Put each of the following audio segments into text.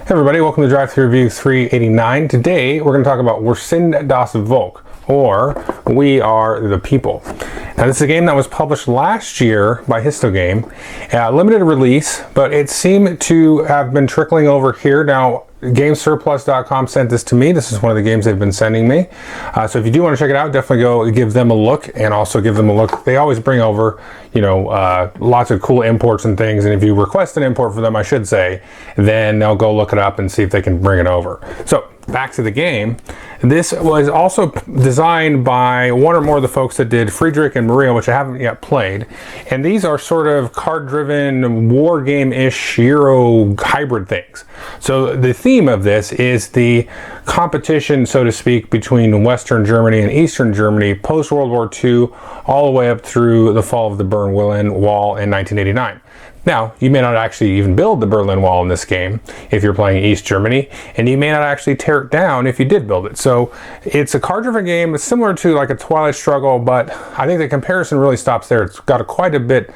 Hey everybody, welcome to Drive Thru Review 389. Today we're going to talk about Wir sind das Volk, or We Are the People. Now this is a game that was published last year by Histogame. Limited release, but it seemed to have been trickling over here. Now GameSurplus.com sent this to me. This is one of the games they've been sending me. So if you do want to check it out, definitely go give them a look, and also give them a look. They always bring over, lots of cool imports and things. And if you request an import for them, I should say, then they'll go look it up and see if they can bring it over. So back to the game. This was also designed by one or more of the folks that did Friedrich and Maria, which I haven't yet played. And these are sort of card-driven, war game-ish Euro hybrid things. So the theme of this is the competition, so to speak, between Western Germany and Eastern Germany post-World War II, all the way up through the fall of the Berlin Wall in 1989. Now, you may not actually even build the Berlin Wall in this game if you're playing East Germany, and you may not actually tear it down if you did build it. So it's a card-driven game. It's similar to like a Twilight Struggle, but I think the comparison really stops there. It's got a quite a bit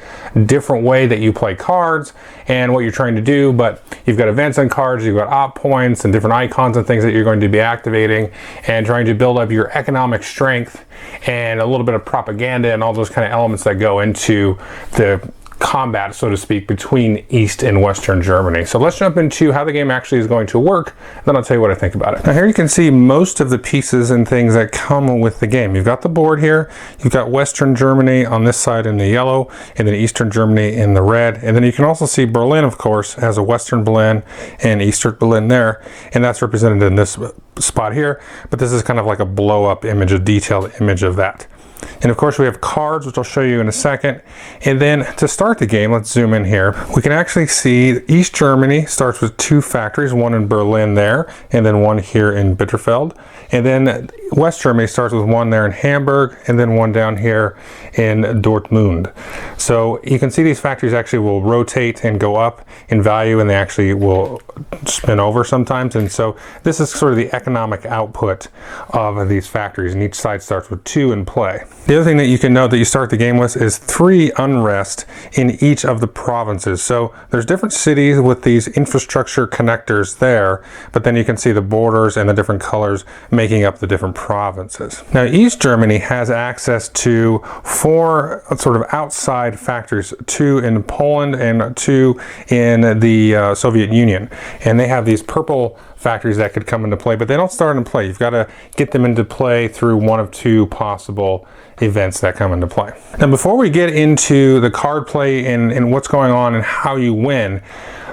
different way that you play cards and what you're trying to do, but you've got events on cards, you've got op points and different icons and things that you're going to be activating and trying to build up your economic strength and a little bit of propaganda and all those kind of elements that go into the combat, so to speak, between East and Western Germany. So let's jump into how the game actually is going to work, then I'll tell you what I think about it. Now here you can see most of the pieces and things that come with the game. You've got the board here, you've got Western Germany on this side in the yellow, and then Eastern Germany in the red, and then you can also see Berlin, of course, has a Western Berlin and Eastern Berlin there, and that's represented in this spot here, but this is kind of like a blow-up image, a detailed image of that. And of course we have cards, which I'll show you in a second. And then to start the game, let's zoom in here. We can actually see East Germany starts with two factories, one in Berlin there, and then one here in Bitterfeld. And then West Germany starts with one there in Hamburg, and then one down here in Dortmund. So you can see these factories actually will rotate and go up in value, and they actually will spin over sometimes. And so this is sort of the economic output of these factories, and each side starts with two in play. The other thing that you can note that you start the game with is 3 unrest in each of the provinces. So there's different cities with these infrastructure connectors there, but then you can see the borders and the different colors making up the different provinces. Now East Germany has access to 4 sort of outside factories, 2 in Poland and 2 in the Soviet Union. And they have these purple factories that could come into play, but they don't start in play. You've got to get them into play through one of 2 possible events that come into play. Now before we get into the card play and what's going on and how you win,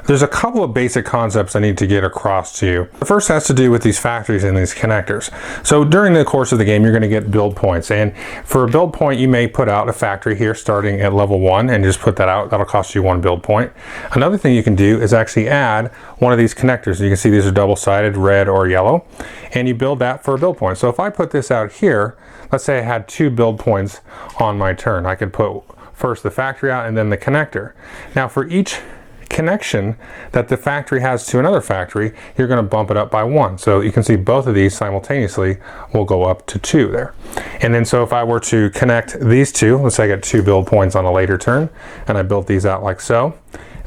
there's a couple of basic concepts I need to get across to you. The first has to do with these factories and these connectors. So during the course of the game, you're going to get build points. And for a build point, you may put out a factory here starting at level 1 and just put that out. That'll cost you 1 build point. Another thing you can do is actually add one of these connectors. You can see these are double-sided, red or yellow. And you build that for a build point. So if I put this out here, let's say I had 2 build points on my turn. I could put first the factory out and then the connector. Now for each connection that the factory has to another factory, you're going to bump it up by 1. So you can see both of these simultaneously will go up to 2 there. And then so if I were to connect these 2, let's say I get 2 build points on a later turn, and I built these out like so,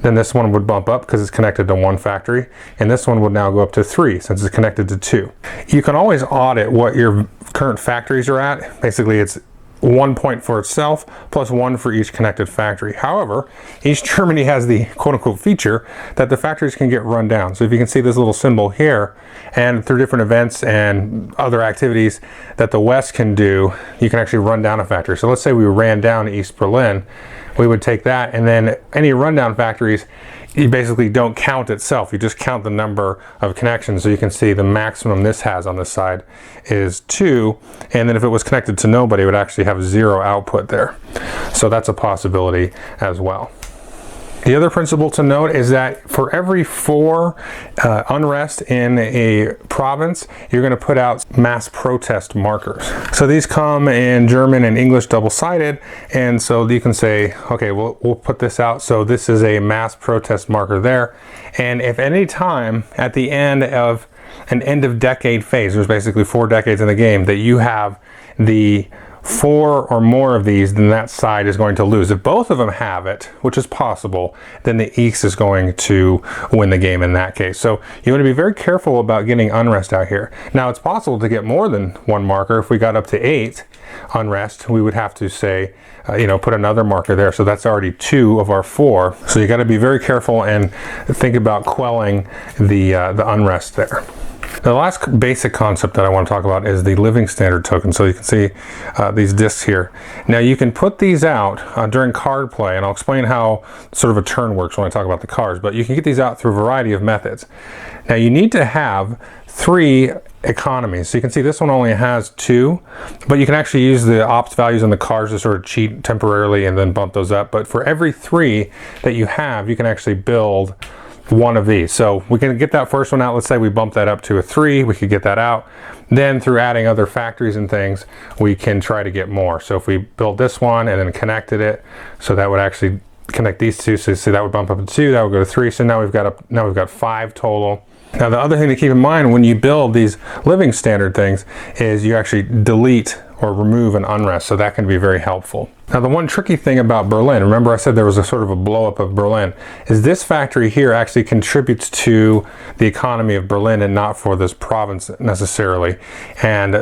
then this one would bump up because it's connected to 1 factory, and this one would now go up to 3 since it's connected to 2. You can always audit what your current factories are at. Basically it's 1 point for itself plus 1 for each connected factory. However, East Germany has the quote-unquote feature that the factories can get run down. So if you can see this little symbol here, and through different events and other activities that the West can do, you can actually run down a factory. So let's say we ran down East Berlin, we would take that, and then any rundown factories, you basically don't count itself, you just count the number of connections. So you can see the maximum this has on this side is 2, and then if it was connected to nobody, it would actually have 0 output there. So that's a possibility as well. The other principle to note is that for every 4 unrest in a province, you're going to put out mass protest markers. So these come in German and English double-sided, and so you can say, okay, we'll put this out. So this is a mass protest marker there. And if any time at the end of an end of decade phase, there's basically 4 decades in the game, that you have the 4 or more of these, then that side is going to lose. If both of them have it, which is possible, then the East is going to win the game in that case. So you want to be very careful about getting unrest out here. Now it's possible to get more than one marker. If we got up to 8 unrest, we would have to say, put another marker there. So that's already 2 of our 4. So you got to be very careful and think about quelling the unrest there. Now, the last basic concept that I want to talk about is the living standard token. So you can see these discs here. Now you can put these out during card play, and I'll explain how sort of a turn works when I talk about the cards, but you can get these out through a variety of methods. Now you need to have 3 economies. So you can see this one only has 2, but you can actually use the opt values on the cards to sort of cheat temporarily and then bump those up. But for every 3 that you have, you can actually build one of these. So we can get that first one out. Let's say we bump that up to a 3, we could get that out. Then through adding other factories and things, we can try to get more. So if we build this one and then connected it, so that would actually connect these 2. So see, that would bump up to 2, that would go to 3. So now we've got 5 total. Now the other thing to keep in mind when you build these living standard things is you actually delete or remove an unrest, so that can be very helpful. Now the one tricky thing about Berlin, remember I said there was a sort of a blow up of Berlin, is this factory here actually contributes to the economy of Berlin and not for this province necessarily. And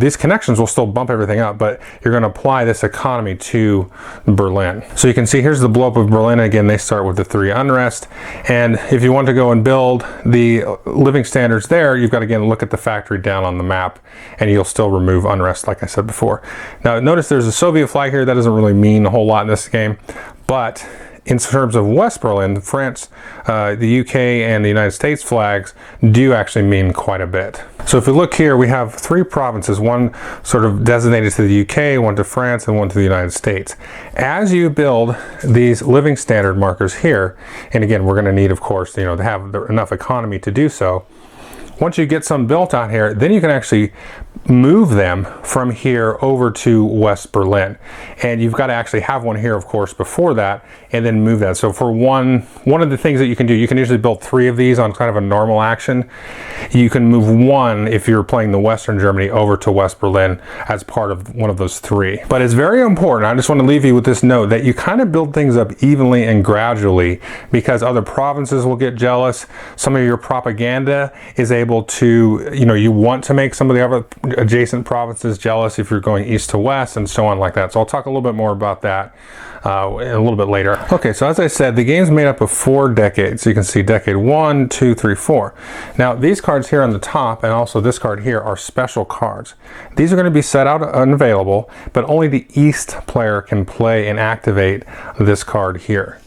these connections will still bump everything up, but you're going to apply this economy to Berlin. So you can see here's the blow up of Berlin. Again, they start with the 3 unrest, and if you want to go and build the living standards there, you've got to again look at the factory down on the map, and you'll still remove unrest like I said before. Now notice there's a Soviet flag here. That doesn't really mean a whole lot in this game, but in terms of West Berlin, France, the UK, and the United States flags do actually mean quite a bit. So if you look here, we have 3 provinces, one sort of designated to the UK, one to France, and one to the United States. As you build these living standard markers here, and again, we're going to need, of course, to have enough economy to do so. Once you get some built out here, then you can actually move them from here over to West Berlin. And you've got to actually have one here, of course, before that, and then move that. So for one of the things that you can do, you can usually build 3 of these on kind of a normal action. You can move 1 if you're playing the Western Germany over to West Berlin as part of one of those 3. But it's very important, I just want to leave you with this note, that you kind of build things up evenly and gradually, because other provinces will get jealous. Some of your propaganda is able to, you want to make some of the other adjacent provinces jealous if you're going east to west and so on like that. So I'll talk a little bit more about that a little bit later. Okay, so as I said, the game's made up of 4 decades. So you can see decade 1, 2, 3, 4. Now these cards here on the top and also this card here are special cards. These are going to be set out unavailable, but only the East player can play and activate this card here.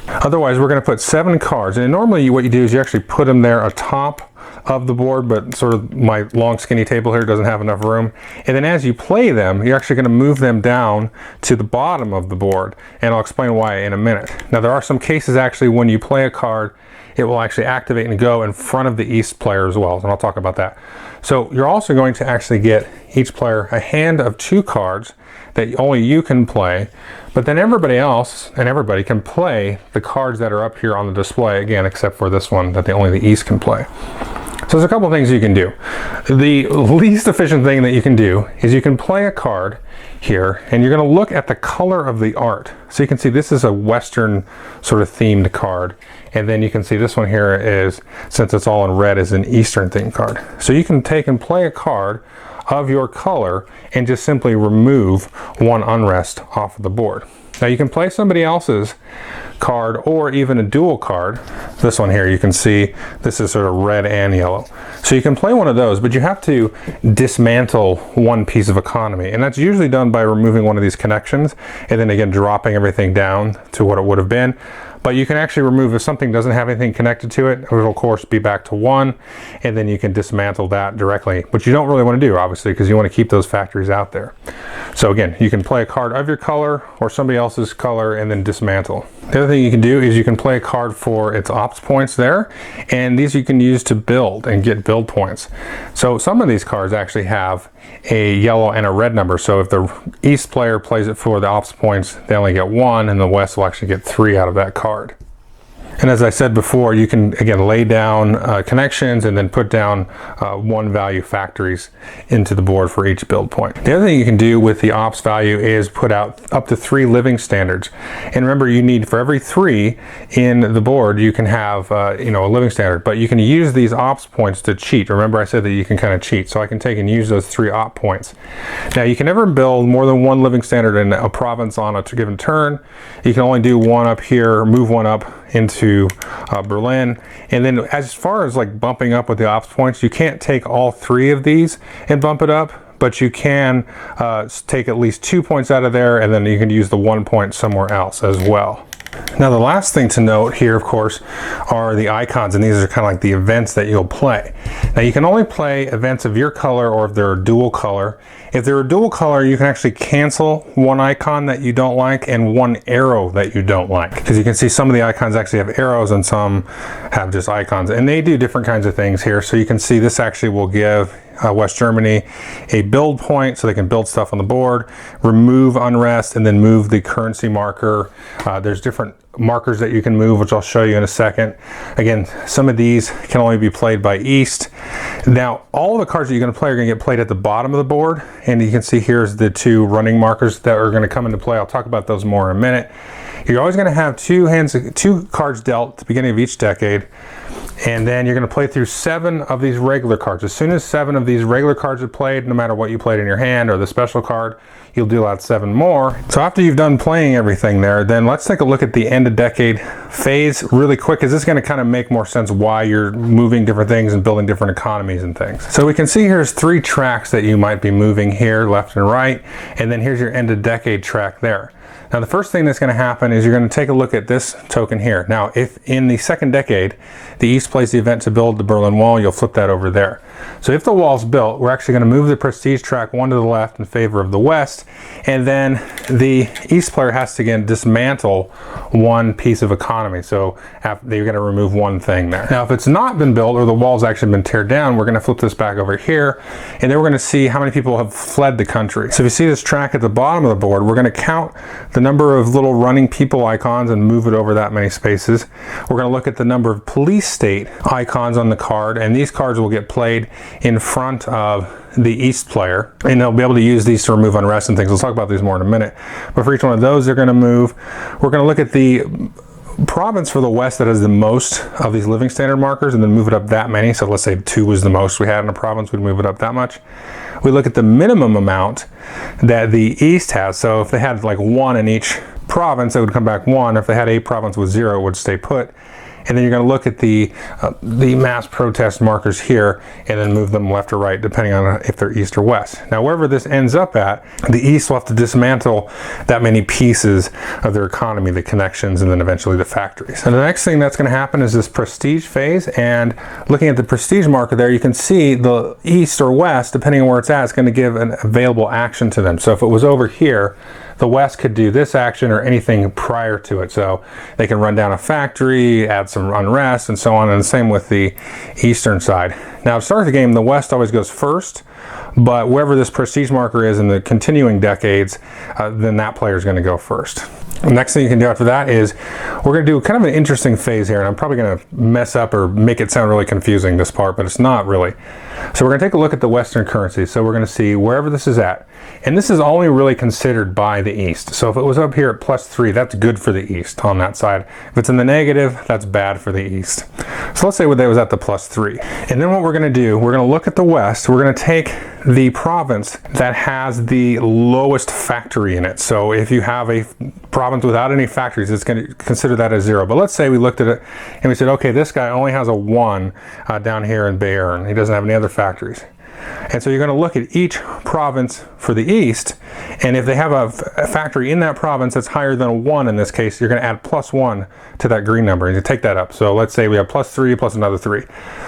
Otherwise, we're going to put 7 cards, and normally what you do is you actually put them there atop of the board, but sort of my long skinny table here doesn't have enough room. And then as you play them, you're actually going to move them down to the bottom of the board, and I'll explain why in a minute. Now there are some cases actually when you play a card, it will actually activate and go in front of the East player as well, and I'll talk about that. So you're also going to actually get each player a hand of 2 cards that only you can play, but then everybody else and everybody can play the cards that are up here on the display, again, except for this one that only the East can play. So there's a couple things you can do. The least efficient thing that you can do is you can play a card here, and you're going to look at the color of the art. So you can see this is a Western sort of themed card, and then you can see this one here is, since it's all in red, is an Eastern themed card. So you can take and play a card of your color and just simply remove 1 unrest off of the board. Now you can play somebody else's card or even a dual card. This one here, you can see this is sort of red and yellow. So you can play one of those, but you have to dismantle one piece of economy. And that's usually done by removing one of these connections and then again dropping everything down to what it would have been. But you can actually remove, if something doesn't have anything connected to it, it'll of course be back to 1, and then you can dismantle that directly, which you don't really want to do, obviously, because you want to keep those factories out there. So again, you can play a card of your color or somebody else's color and then dismantle. The other thing you can do is you can play a card for its ops points there, and these you can use to build and get build points. So some of these cards actually have a yellow and a red number, so if the East player plays it for the ops points, they only get 1, and the West will actually get 3 out of that card. And as I said before, you can again lay down connections and then put down one value factories into the board for each build point. The other thing you can do with the ops value is put out up to 3 living standards. And remember, you need for every 3 in the board, you can have a living standard, but you can use these ops points to cheat. Remember I said that you can kind of cheat, so I can take and use those 3 op points. Now you can never build more than 1 living standard in a province on a given turn. You can only do 1 up here, move 1 up into Berlin. And then as far as like bumping up with the ops points, you can't take all 3 of these and bump it up, but you can take at least 2 points out of there, and then you can use the 1 point somewhere else as well. Now the last thing to note here, of course, are the icons, and these are kind of like the events that you'll play. Now you can only play events of your color or if they're a dual color. If they're a dual color, you can actually cancel 1 icon that you don't like and 1 arrow that you don't like. Because you can see some of the icons actually have arrows and some have just icons, and they do different kinds of things here. So you can see this actually will give West Germany a build point so they can build stuff on the board, remove unrest, and then move the currency marker. There's different markers that you can move, which I'll show you in a second. Again, some of these can only be played by East. Now, all the cards that you're going to play are going to get played at the bottom of the board, and you can see here's the 2 running markers that are going to come into play. I'll talk about those more in a minute. You're always going to have 2 cards dealt at the beginning of each decade, and then you're going to play through 7 of these regular cards. As soon as 7 of these regular cards are played, no matter what you played in your hand or the special card, you'll deal out 7 more. So after you've done playing everything there, then let's take a look at the end of decade phase really quick, because this is going to kind of make more sense why you're moving different things and building different economies and things. So we can see here's 3 tracks that you might be moving here, left and right, and then here's your end of decade track there. Now the first thing that's going to happen is you're going to take a look at this token here. Now if in the second decade the East plays the event to build the Berlin Wall, you'll flip that over there. So if the wall's built, we're actually going to move the prestige track 1 to the left in favor of the West, and then the East player has to again dismantle 1 piece of economy. So they're going to remove 1 thing there. Now if it's not been built or the wall's actually been teared down, we're going to flip this back over here, and then we're going to see how many people have fled the country. So if you see this track at the bottom of the board, we're going to count the number of little running people icons and move it over that many spaces. We're going to look at the number of police state icons on the card, and these cards will get played in front of the East player, and they'll be able to use these to remove unrest and things. We'll talk about these more in a minute. But for each one of those, they're going to move. We're going to look at the province for the West that has the most of these living standard markers and then move it up that many. So let's say 2 was the most we had in a province, we'd move it up that much. We look at the minimum amount that the East has. So if they had like 1 in each province, it would come back 1. If they had a province with 0, it would stay put. And then you're going to look at the mass protest markers here and then move them left or right depending on if they're East or West. Now wherever this ends up at, the East will have to dismantle that many pieces of their economy, the connections, and then eventually the factories. And the next thing that's going to happen is this prestige phase, and looking at the prestige marker there, you can see the East or West, depending on where it's at, it's going to give an available action to them. So if it was over here, the West could do this action or anything prior to it. So they can run down a factory, add some unrest, and so on, and the same with the Eastern side. Now to start the game, the West always goes first, but wherever this prestige marker is in the continuing decades, then that player is going to go first. The next thing you can do after that is we're going to do kind of an interesting phase here, and I'm probably going to mess up or make it sound really confusing, this part, but it's not really. So we're going to take a look at the Western currency. So we're going to see wherever this is at, and this is only really considered by the East. So if it was up here at +3, that's good for the East on that side. If it's in the negative, that's bad for the East. So let's say that was at the +3. And then what we're going to do, we're going to look at the West. We're going to take the province that has the lowest factory in it. So if you have a province without any factories, it's going to consider that as 0. But let's say we looked at it and we said, okay, this guy only has a 1 down here in Bayern. He doesn't have any other factories. And so you're going to look at each province for the East, and if they have a factory in that province that's higher than a 1 in this case, you're going to add +1 to that green number, and you take that up. So let's say we have +3 plus another 3.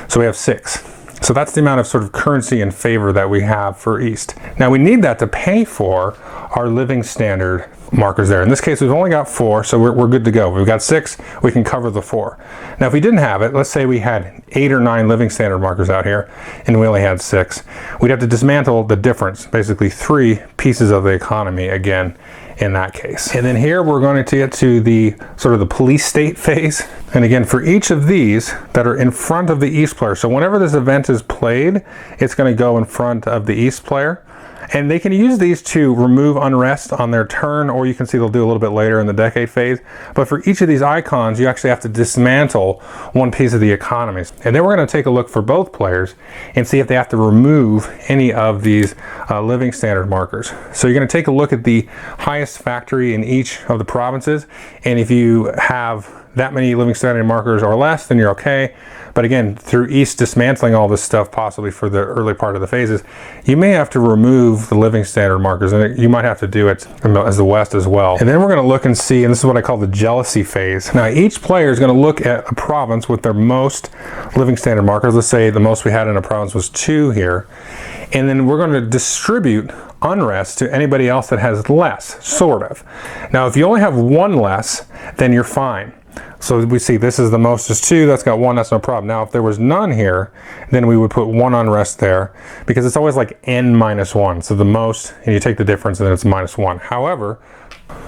So we have 6. So that's the amount of sort of currency in favor that we have for East. Now we need that to pay for our living standard markers there. In this case, we've only got 4, so we're good to go. We've got 6, we can cover the 4. Now if we didn't have it, let's say we had 8 or 9 living standard markers out here, and we only had 6. We'd have to dismantle the difference, basically 3 pieces of the economy again, in that case. And then here we're going to get to the sort of the police state phase. And again, for each of these that are in front of the East player, so whenever this event is played, it's going to go in front of the East player. And they can use these to remove unrest on their turn, or you can see they'll do a little bit later in the decade phase. But for each of these icons, you actually have to dismantle one piece of the economy. And then we're going to take a look for both players and see if they have to remove any of these living standard markers. So you're going to take a look at the highest factory in each of the provinces. And if you have that many living standard markers or less, then you're okay. But again, through East dismantling all this stuff, possibly for the early part of the phases, you may have to remove the living standard markers, and you might have to do it as the West as well. And then we're going to look and see, and this is what I call the jealousy phase. Now, each player is going to look at a province with their most living standard markers. Let's say the most we had in a province was 2 here. And then we're going to distribute unrest to anybody else that has less, sort of. Now, if you only have 1 less, then you're fine. So we see this is the most is 2, that's got 1, that's no problem. Now if there was none here, then we would put 1 unrest there, because it's always like n minus 1. So the most, and you take the difference and then it's minus 1. However,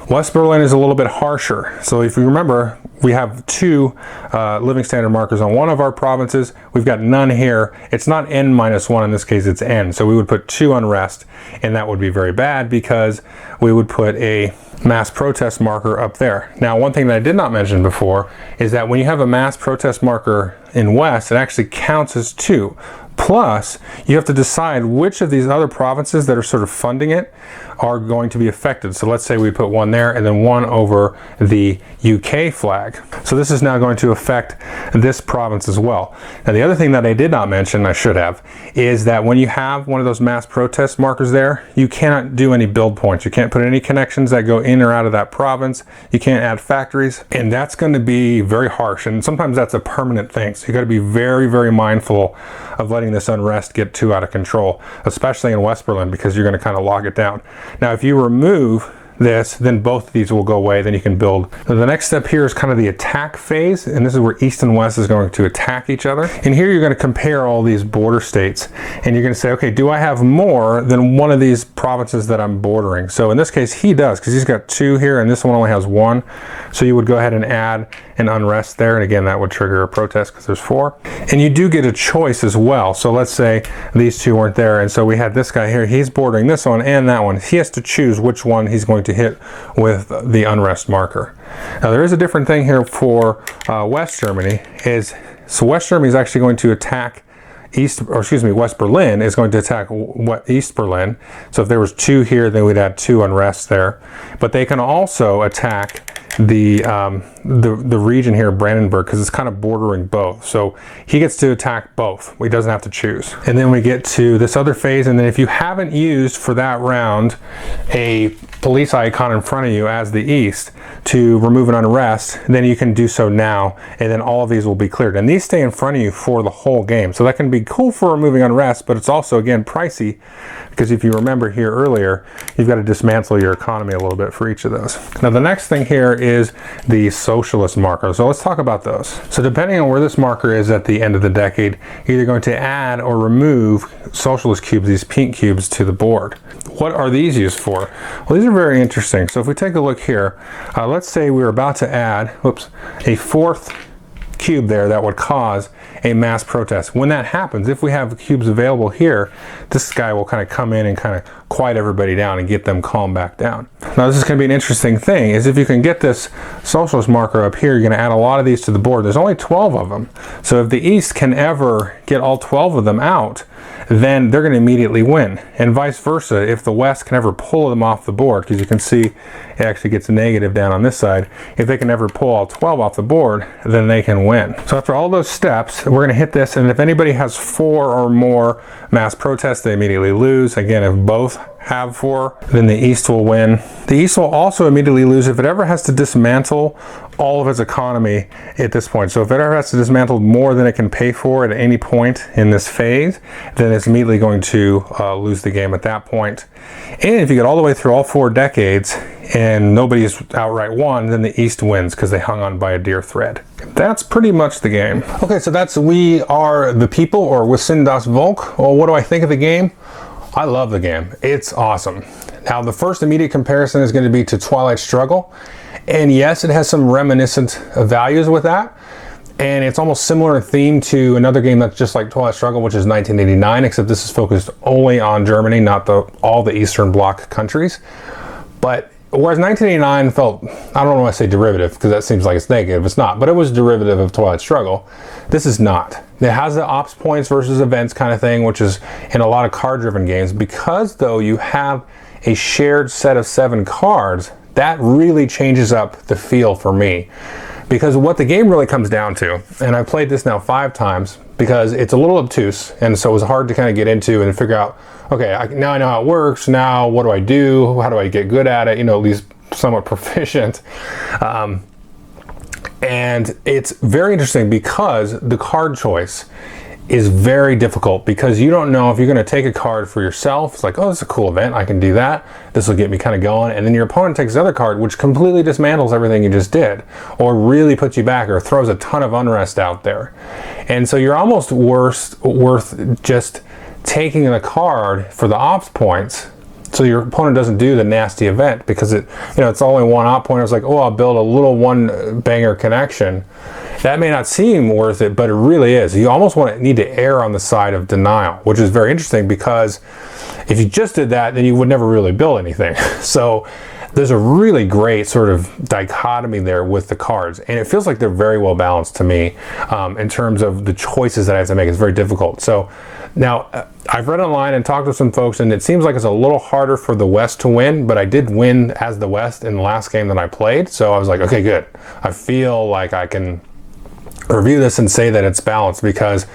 West Berlin is a little bit harsher. So if you remember, we have 2 living standard markers on one of our provinces. We've got none here. It's not n minus 1 in this case, it's n. So we would put 2 unrest, and that would be very bad because we would put a mass protest marker up there. Now, one thing that I did not mention before is that when you have a mass protest marker in West, it actually counts as 2. Plus, you have to decide which of these other provinces that are sort of funding it are going to be affected. So let's say we put 1 there and then 1 over the UK flag. So this is now going to affect this province as well. Now, the other thing that I did not mention, I should have, is that when you have one of those mass protest markers there, you cannot do any build points. You can't put any connections that go in or out of that province. You can't add factories, and that's going to be very harsh. And sometimes that's a permanent thing. So you got to be very, very mindful of letting this unrest get too out of control, especially in West Berlin, because you're going to kind of log it down. Now, if you remove this, then both of these will go away, then you can build. So the next step here is kind of the attack phase, and this is where East and West is going to attack each other. And here you're going to compare all these border states, and you're going to say, okay, do I have more than one of these provinces that I'm bordering? So in this case, he does, because he's got 2 here, and this one only has 1. So you would go ahead and add an unrest there, and again, that would trigger a protest because there's 4. And you do get a choice as well. So let's say these 2 weren't there, and so we had this guy here, he's bordering this one and that one. He has to choose which one he's going to hit with the unrest marker. Now, there is a different thing here for West Germany. So West Germany is actually going to attack West Berlin is going to attack East Berlin. So if there was 2 here, then we'd add 2 unrest there. But they can also attack the region here, Brandenburg, because it's kind of bordering both. So he gets to attack both. He doesn't have to choose. And then we get to this other phase, and then if you haven't used for that round a police icon in front of you as the East to remove an unrest, then you can do so now, and then all of these will be cleared. And these stay in front of you for the whole game. So that can be cool for removing unrest, but it's also, again, pricey, because if you remember here earlier, you've got to dismantle your economy a little bit for each of those. Now, the next thing here is the Socialist Marker. So let's talk about those. So depending on where this marker is at the end of the decade, you're either going to add or remove socialist cubes, these pink cubes, to the board. What are these used for? Well, these are very interesting. So if we take a look here, let's say we were about to add, a 4th cube there that would cause a mass protest. When that happens, if we have cubes available here, this guy will kind of come in and kind of quiet everybody down and get them calmed back down. Now, this is going to be an interesting thing, is if you can get this socialist marker up here, you're going to add a lot of these to the board. There's only 12 of them. So if the East can ever get all 12 of them out, then they're going to immediately win. And vice versa, if the West can ever pull them off the board, because you can see it actually gets negative down on this side, if they can ever pull all 12 off the board, then they can win. So after all those steps, we're going to hit this, and if anybody has 4 or more mass protests, they immediately lose. Again, if both have 4, then the East will win. The East will also immediately lose if it ever has to dismantle all of its economy at this point. So if it ever has to dismantle more than it can pay for at any point in this phase, then it's immediately going to lose the game at that point. And if you get all the way through all 4 decades and nobody's outright won, then the East wins because they hung on by a dear thread. That's pretty much the game. Okay, so that's We Are the People, or Wir sind das Volk. Well, what do I think of the game? I love the game. It's awesome. Now, the first immediate comparison is going to be to Twilight Struggle. And yes, it has some reminiscent values with that. And it's almost similar in theme to another game that's just like Twilight Struggle, which is 1989, except this is focused only on Germany, not all the Eastern Bloc countries. But whereas 1989 felt, I don't want to say derivative, because that seems like it's negative. It's not, but it was derivative of Twilight Struggle. This is not. It has the ops points versus events kind of thing, which is in a lot of card-driven games. Because, though, you have a shared set of 7 cards, that really changes up the feel for me. Because what the game really comes down to, and I've played this now 5 times, because it's a little obtuse, and so it was hard to kind of get into and figure out, okay, now I know how it works, now what do I do, how do I get good at it, you know, at least somewhat proficient. And it's very interesting because the card choice is very difficult, because you don't know if you're going to take a card for yourself. It's like, oh, this is a cool event, I can do that, this will get me kind of going, and then your opponent takes the other card, which completely dismantles everything you just did, or really puts you back, or throws a ton of unrest out there. And so you're almost worth just taking the card for the ops points, so your opponent doesn't do the nasty event, because it's only one op point. It's like, oh, I'll build a little one banger connection. That may not seem worth it, but it really is. You almost need to err on the side of denial, which is very interesting, because if you just did that, then you would never really build anything. So there's a really great sort of dichotomy there with the cards, and it feels like they're very well balanced to me in terms of the choices that I have to make. It's very difficult. So now I've read online and talked to some folks, and it seems like it's a little harder for the West to win, but I did win as the West in the last game that I played. So I was like, okay, good. I feel like I can review this and say that it's balanced, because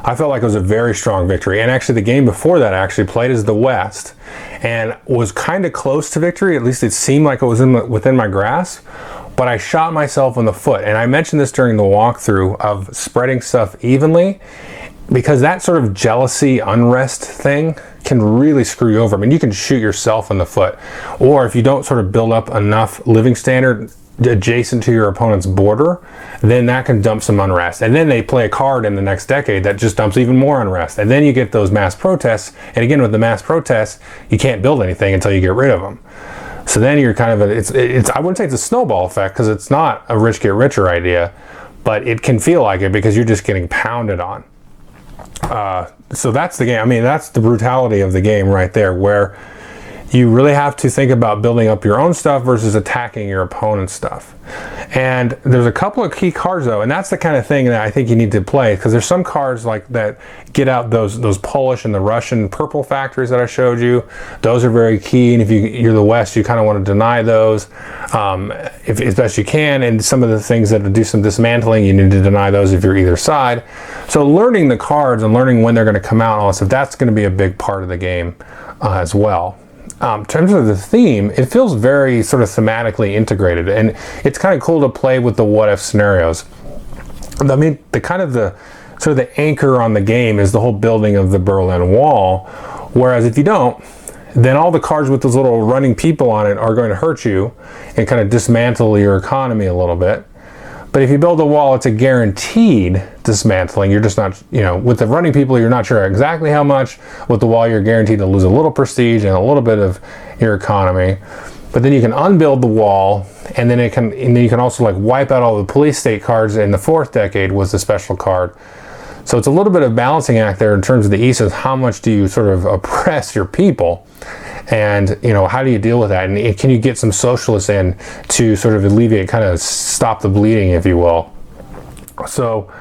I felt like it was a very strong victory. And actually the game before that I actually played as the West and was kind of close to victory. At least it seemed like it was within my grasp, but I shot myself in the foot. And I mentioned this during the walkthrough of spreading stuff evenly, because that sort of jealousy, unrest thing can really screw you over. I mean, you can shoot yourself in the foot, or if you don't sort of build up enough living standard adjacent to your opponent's border, then that can dump some unrest. And then they play a card in the next decade that just dumps even more unrest. And then you get those mass protests. And again, with the mass protests, you can't build anything until you get rid of them. So then you're kind of, I wouldn't say it's a snowball effect, because it's not a rich get richer idea, but it can feel like it, because you're just getting pounded on. So that's the game. I mean, that's the brutality of the game right there, where you really have to think about building up your own stuff versus attacking your opponent's stuff. And there's a couple of key cards though, and that's the kind of thing that I think you need to play, because there's some cards like that get out those Polish and the Russian purple factories that I showed you. Those are very key, and if you're the West, you kind of want to deny those as best you can. And some of the things that do some dismantling, you need to deny those if you're either side. So learning the cards and learning when they're going to come out and all that stuff, that's going to be a big part of the game as well. In terms of the theme, it feels very sort of thematically integrated, and it's kind of cool to play with the what-if scenarios. I mean, the sort of the anchor on the game is the whole building of the Berlin Wall, whereas if you don't, then all the cards with those little running people on it are going to hurt you and kind of dismantle your economy a little bit. But if you build a wall, it's a guaranteed dismantling. You're just not, with the running people, you're not sure exactly how much. With the wall, you're guaranteed to lose a little prestige and a little bit of your economy. But then you can unbuild the wall, and then you can also like wipe out all the police state cards in the 4th decade was the special card. So it's a little bit of balancing act there in terms of the East, is how much do you sort of oppress your people? And how do you deal with that? And can you get some socialists in to sort of alleviate, kind of stop the bleeding, if you will? So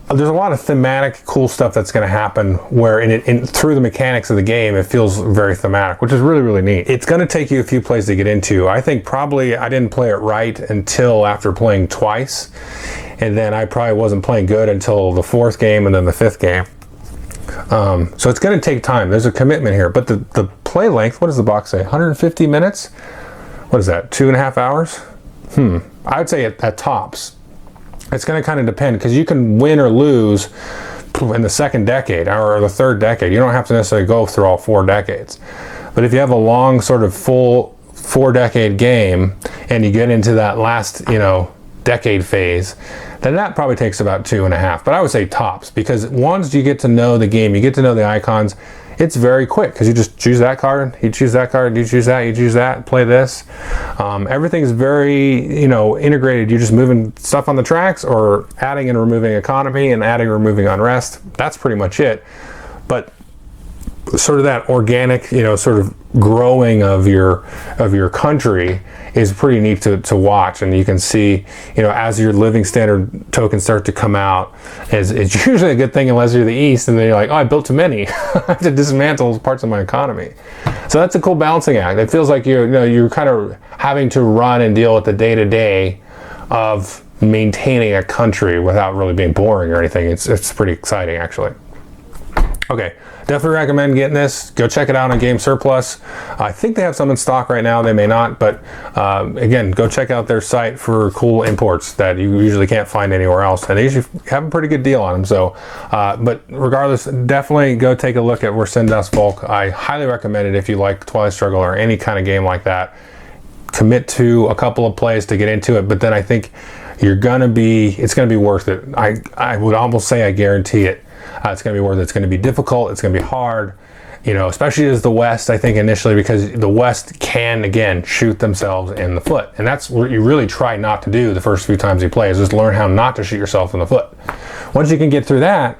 there's a lot of thematic cool stuff that's going to happen, where through the mechanics of the game, it feels very thematic, which is really, really neat. It's going to take you a few plays to get into. I think probably I didn't play it right until after playing twice, and then I probably wasn't playing good until the 4th game and then the 5th game. So it's going to take time. There's a commitment here, but the play length, what does the box say? 150 minutes? What is that? 2.5 hours? I would say at tops. It's going to kind of depend, because you can win or lose in the 2nd decade or the 3rd decade. You don't have to necessarily go through all 4 decades. But if you have a long sort of full 4-decade game and you get into that last, decade phase, then that probably takes about 2.5. But I would say tops, because once you get to know the game, you get to know the icons, it's very quick because you just choose that card, you choose that card, you choose that, you choose that, play this. Everything's very, you know, integrated. You're just moving stuff on the tracks or adding and removing economy and adding and removing unrest. That's pretty much it. But sort of that organic, you know, sort of growing of your country is pretty neat to watch. And you can see, you know, as your living standard tokens start to come out, it's usually a good thing unless you're the East and then you're like, oh, I built too many. I have to dismantle parts of my economy. So that's a cool balancing act. It feels like you're kind of having to run and deal with the day-to-day of maintaining a country without really being boring or anything. It's pretty exciting, actually. Okay, definitely recommend getting this. Go check it out on Game Surplus. I think they have some in stock right now. They may not, but again, go check out their site for cool imports that you usually can't find anywhere else. And they usually have a pretty good deal on them. So, but regardless, definitely go take a look at We're Sin Das Volk. I highly recommend it if you like Twilight Struggle or any kind of game like that. Commit to a couple of plays to get into it, but then I think it's gonna be worth it. I would almost say I guarantee it. It's going to be worth it. It's going to be difficult. It's going to be hard, you know, especially as the West, I think initially, because the West can, again, shoot themselves in the foot. And that's what you really try not to do the first few times you play, is just learn how not to shoot yourself in the foot. Once you can get through that,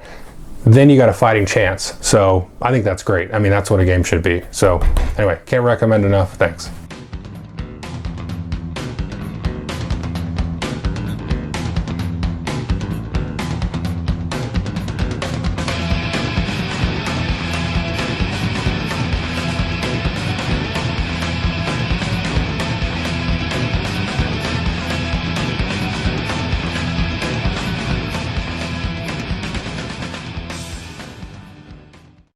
then you got a fighting chance. So I think that's great. I mean, that's what a game should be. So anyway, can't recommend enough. Thanks.